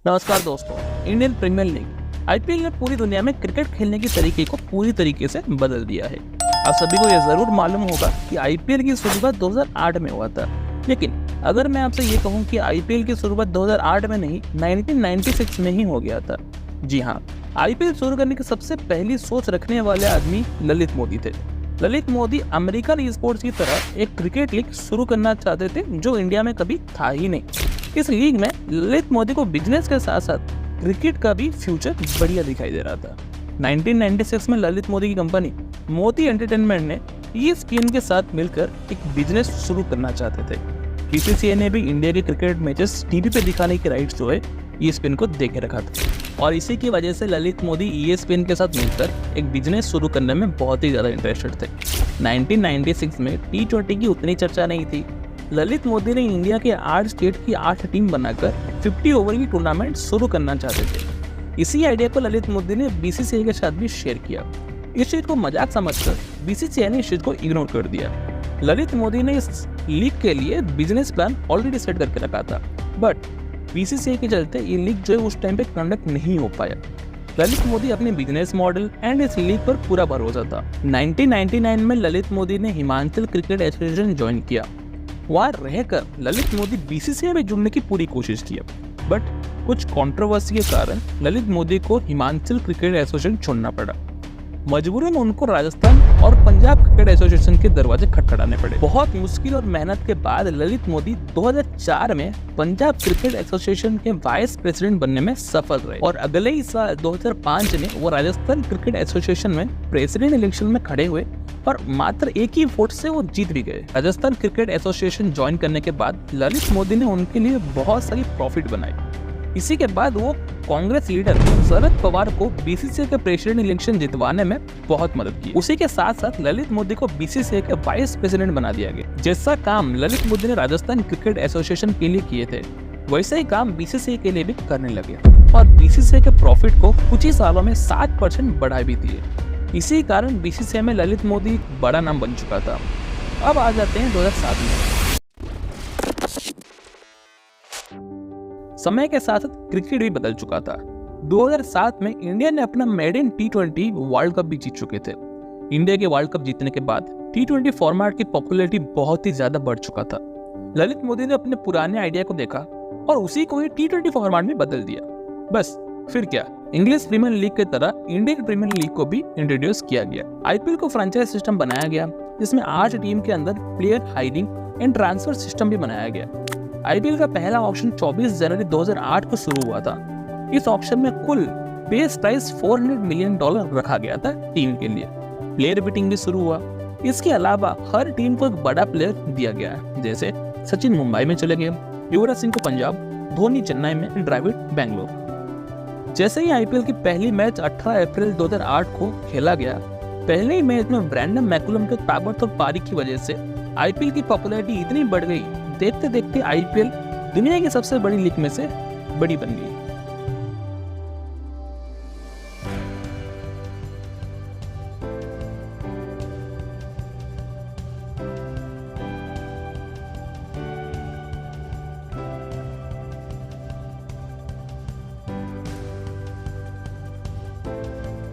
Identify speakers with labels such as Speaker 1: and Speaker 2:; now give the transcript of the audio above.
Speaker 1: नमस्कार दोस्तों। Indian premiere league IPL ने पूरी दुनिया में क्रिकेट खेलने के तरीके को पूरी तरीके से बदल दिया है। आप सभी को यह जरूर मालूम होगा कि आईपीएल की शुरुआत 2008 में हुआ था, लेकिन अगर मैं आपसे ये कहूँ कि आईपीएल की शुरुआत 2008 में नहीं 1996 में ही हो गया था। जी हाँ, आईपीएल शुरू करने की सबसे पहली सोच रखने वाले आदमी ललित मोदी थे। ललित मोदी अमेरिकन स्पोर्ट्स की तरह एक क्रिकेट लीग शुरू करना चाहते थे जो इंडिया में कभी था ही नहीं। इस लीग में ललित मोदी को बिजनेस के साथ साथ क्रिकेट का भी फ्यूचर बढ़िया दिखाई दे रहा था। 1996 में ललित मोदी की कंपनी मोदी एंटरटेनमेंट ने ESPN के साथ मिलकर एक बिजनेस शुरू करना चाहते थे। BCCI ने भी इंडिया के क्रिकेट मैचेस टीवी पे दिखाने की राइट्स जो है ESPN को दे के रखा था, और इसी की वजह से ललित मोदी ESPN के साथ मिलकर एक बिजनेस शुरू करने में बहुत ही ज़्यादा इंटरेस्टेड थे। 1996 में T20 की उतनी चर्चा नहीं थी। ललित मोदी ने इंडिया के 8 स्टेट की 8 टीम बनाकर 50 ओवर की टूर्नामेंट शुरू करना चाहते थे। इसी आइडिया को ललित मोदी ने BCCI के साथ भी शेयर किया। इस चीज को मजाक समझकर BCCI ने इस चीज को इग्नोर कर दिया। ललित मोदी ने इस लीग के लिए बिजनेस प्लान ऑलरेडी सेट करके रखा था, बट BCCI के चलते ये लीग जो है उस टाइम पे कंडक्ट नहीं हो पाया। ललित मोदी अपने बिजनेस मॉडल एंड इस लीग पर पूरा भरोसा था। 1999 में ललित मोदी ने हिमाचल क्रिकेट एसोसिएशन ज्वाइन किया। वहाँ रहकर ललित मोदी BCCI में जुड़ने की पूरी कोशिश की, बट कुछ कंट्रोवर्सी के कारण ललित मोदी को हिमाचल क्रिकेट एसोसिएशन छोड़ना पड़ा। मजबूरन उनको राजस्थान और पंजाब क्रिकेट एसोसिएशन के दरवाजे खटखटाने पड़े। बहुत मुश्किल और मेहनत के बाद ललित मोदी 2004 में पंजाब क्रिकेट एसोसिएशन के वाइस प्रेसिडेंट बनने में सफल रहे, और अगले ही साल 2005 में वो राजस्थान क्रिकेट एसोसिएशन में प्रेसिडेंट इलेक्शन में खड़े हुए और मात्र एक ही वोट से वो जीत भी गए। राजस्थान क्रिकेट एसोसिएशन ज्वाइन करने के बाद ललित मोदी ने उनके लिए बहुत सारी प्रॉफिट बनाई। इसी के बाद वो कांग्रेस लीडर शरद पवार को BCCI के प्रेसिडेंट इलेक्शन जितवाने में बहुत मदद की। उसी के साथ साथ ललित मोदी को BCCI के वाइस प्रेसिडेंट बना दिया गया। जैसा काम ललित मोदी ने राजस्थान क्रिकेट एसोसिएशन के लिए किए थे, वैसे ही काम BCCI के लिए भी करने लगे, और BCCI के प्रॉफिट को कुछ ही सालों में 7% बढ़ा भी दिए। इसी कारण BCCI में ललित मोदी बड़ा नाम बन चुका था। अब आ जाते हैं 2007 में। समय के साथ क्रिकेट भी बदल चुका था। 2007 में इंडिया ने अपना मेडन T20 वर्ल्ड कप भी जीत चुके थे। इंडिया के वर्ल्ड कप जीतने के बाद T20 फॉर्मेट की पॉपुलैरिटी बहुत ही ज्यादा बढ़ चुका था। ललित मोदी ने अपने पुराने आइडिया को देखा और उसी को ही T20 फॉर्मेट में बदल दिया। बस फिर क्या, इंग्लिश प्रीमियर लीग की तरह इंडियन प्रीमियर लीग को भी इंट्रोड्यूस किया गया। आईपीएल को फ्रेंचाइज सिस्टम बनाया गया, जिसमें 8 टीम के अंदर player hiring and transfer system भी बनाया गया। आईपीएल का पहला ऑक्शन 24 जनवरी 2008 को शुरू हुआ था। इस ऑक्शन में कुल बेस प्राइस $400 मिलियन रखा गया था टीम के लिए। प्लेयर बिटिंग भी शुरू हुआ। इसके अलावा हर टीम को एक बड़ा प्लेयर दिया गया है, जैसे सचिन मुंबई में चले गए, युवराज सिंह को पंजाब, धोनी चेन्नई में, द्रविड़ बेंगलोर। जैसे ही आईपीएल की पहली मैच 18 अप्रैल 2008 को खेला गया, पहले ही मैच में ब्रैंडन मैकुलम के ताबड़तोड़ पारी की वजह से आईपीएल की पॉपुलैरिटी इतनी बढ़ गई, देखते देखते आईपीएल दुनिया की सबसे बड़ी लीग में से बड़ी बन गई।